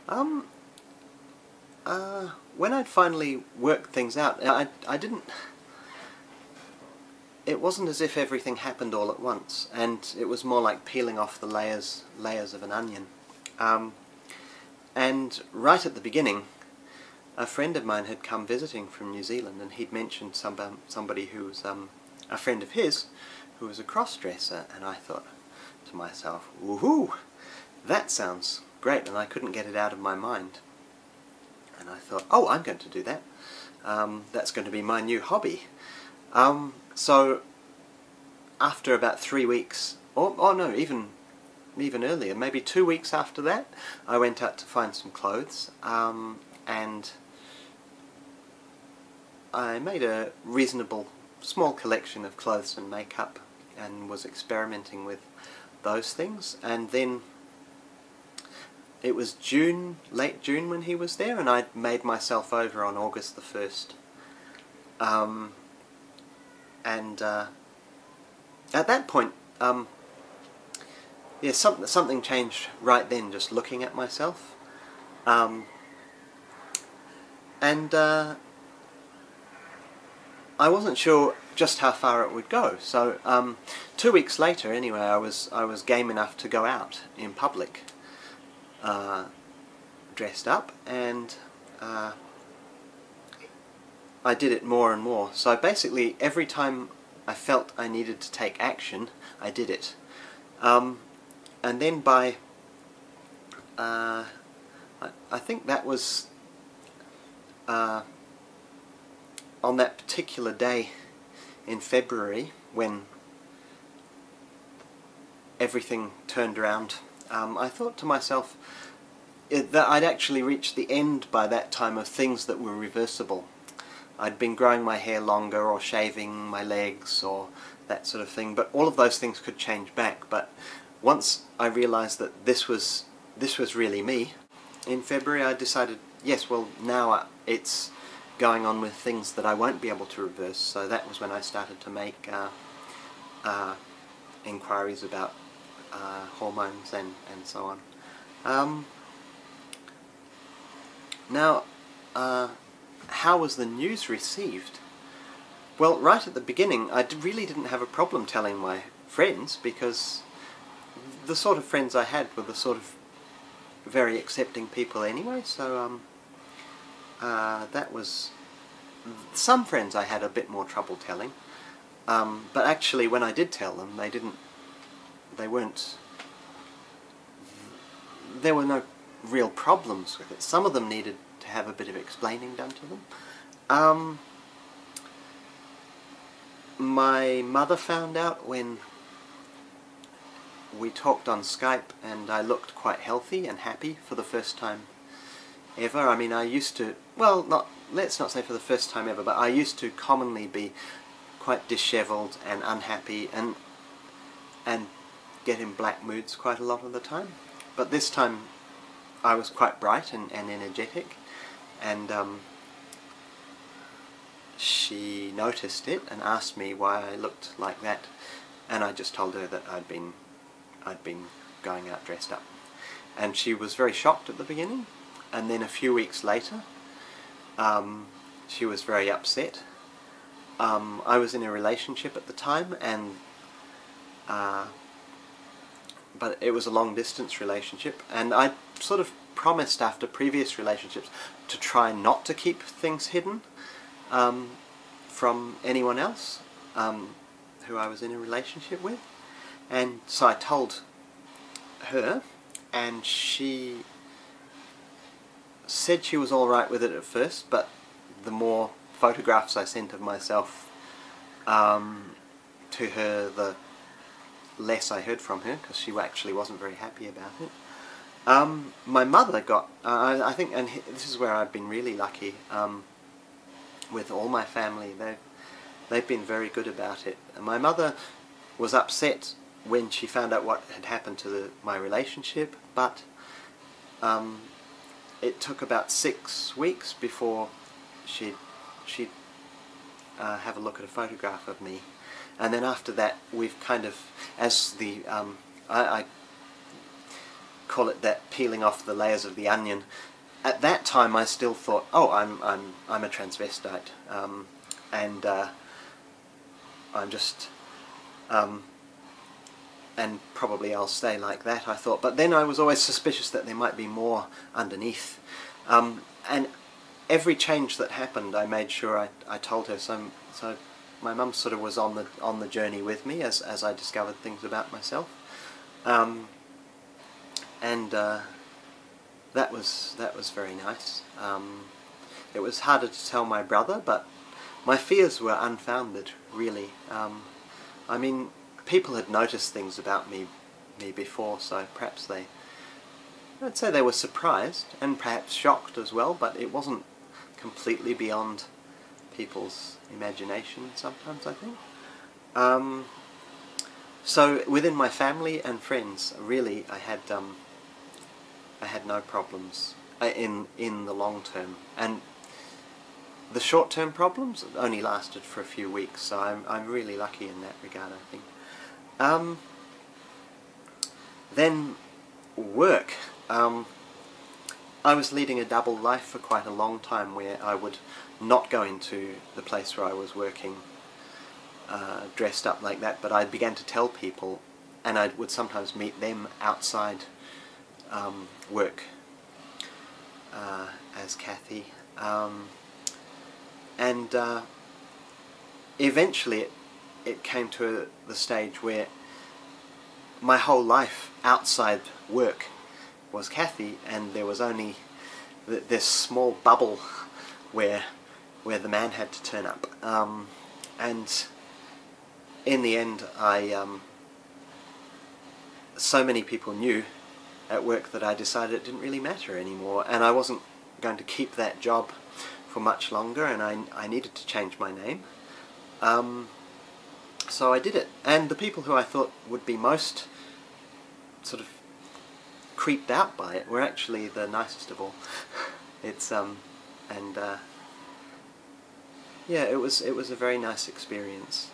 Um, when I'd finally worked things out, I didn't... It wasn't as if everything happened all at once, and it was more like peeling off the layers of an onion. And right at the beginning, a friend of mine had come visiting from New Zealand, and he'd mentioned somebody who was a friend of his, who was a cross-dresser, and I thought to myself, woohoo, that sounds great, and I couldn't get it out of my mind. And I thought, oh, I'm going to do that. That's going to be my new hobby. So after about 3 weeks, or no, even earlier, maybe 2 weeks after that, I went out to find some clothes, and I made a reasonable small collection of clothes and makeup and was experimenting with those things. And then it was late June when he was there, and I'd made myself over on August the 1st. At that point, yeah, something changed right then, just looking at myself. I wasn't sure just how far it would go. So 2 weeks later, anyway, I was game enough to go out in public, dressed up, and I did it more and more. So basically, every time I felt I needed to take action, I did it. And then by, I think that was on that particular day in February when everything turned around, I thought to myself that I'd actually reached the end by that time of things that were reversible. I'd been growing my hair longer, or shaving my legs, or that sort of thing, but all of those things could change back. But once I realised that this was really me, in February I decided, yes, well, now it's going on with things that I won't be able to reverse. So that was when I started to make inquiries about hormones and so on. Now, how was the news received? Well, right at the beginning, I really didn't have a problem telling my friends, because the sort of friends I had were the sort of very accepting people anyway. So that was... Some friends I had a bit more trouble telling, but actually when I did tell them, there were no real problems with it. Some of them needed to have a bit of explaining done to them. My mother found out when we talked on Skype, and I looked quite healthy and happy for the first time ever. I mean, I used to, well, let's not say for the first time ever, but I used to commonly be quite dishevelled and unhappy and get in black moods quite a lot of the time. But this time I was quite bright and energetic, and she noticed it and asked me why I looked like that, and I just told her that I'd been going out dressed up. And she was very shocked at the beginning, and then a few weeks later she was very upset. I was in a relationship at the time, and but it was a long-distance relationship, and I sort of promised after previous relationships to try not to keep things hidden from anyone else who I was in a relationship with. And so I told her, and she said she was alright with it at first, but the more photographs I sent of myself to her, the less I heard from her, because she actually wasn't very happy about it. My mother got, I think, and this is where I've been really lucky with all my family. They've been very good about it. And my mother was upset when she found out what had happened to my relationship, but it took about 6 weeks before she'd have a look at a photograph of me. And then after that, we've kind of, as the call it that, peeling off the layers of the onion. At that time, I still thought, oh, I'm a transvestite, and I'm just, and probably I'll stay like that, I thought. But then I was always suspicious that there might be more underneath. And every change that happened, I made sure I told her. So my mum sort of was on the journey with me as I discovered things about myself. And that was very nice. It was harder to tell my brother, but my fears were unfounded, really. I mean, people had noticed things about me before, so perhaps I'd say they were surprised and perhaps shocked as well, but it wasn't completely beyond people's imagination sometimes, I think. So within my family and friends, really, I had no problems in the long term, and the short term problems only lasted for a few weeks. So I'm really lucky in that regard, I think. Then work. I was leading a double life for quite a long time, where I would not go into the place where I was working dressed up like that, but I began to tell people, and I would sometimes meet them outside work as Cathy, and eventually it came to the stage where my whole life outside work was Cathy, and there was only this small bubble where the man had to turn up. And in the end, so many people knew at work that I decided it didn't really matter anymore, and I wasn't going to keep that job for much longer, and I needed to change my name. So I did it, and the people who I thought would be most sort of creeped out by it were actually the nicest of all. It's yeah, it was a very nice experience.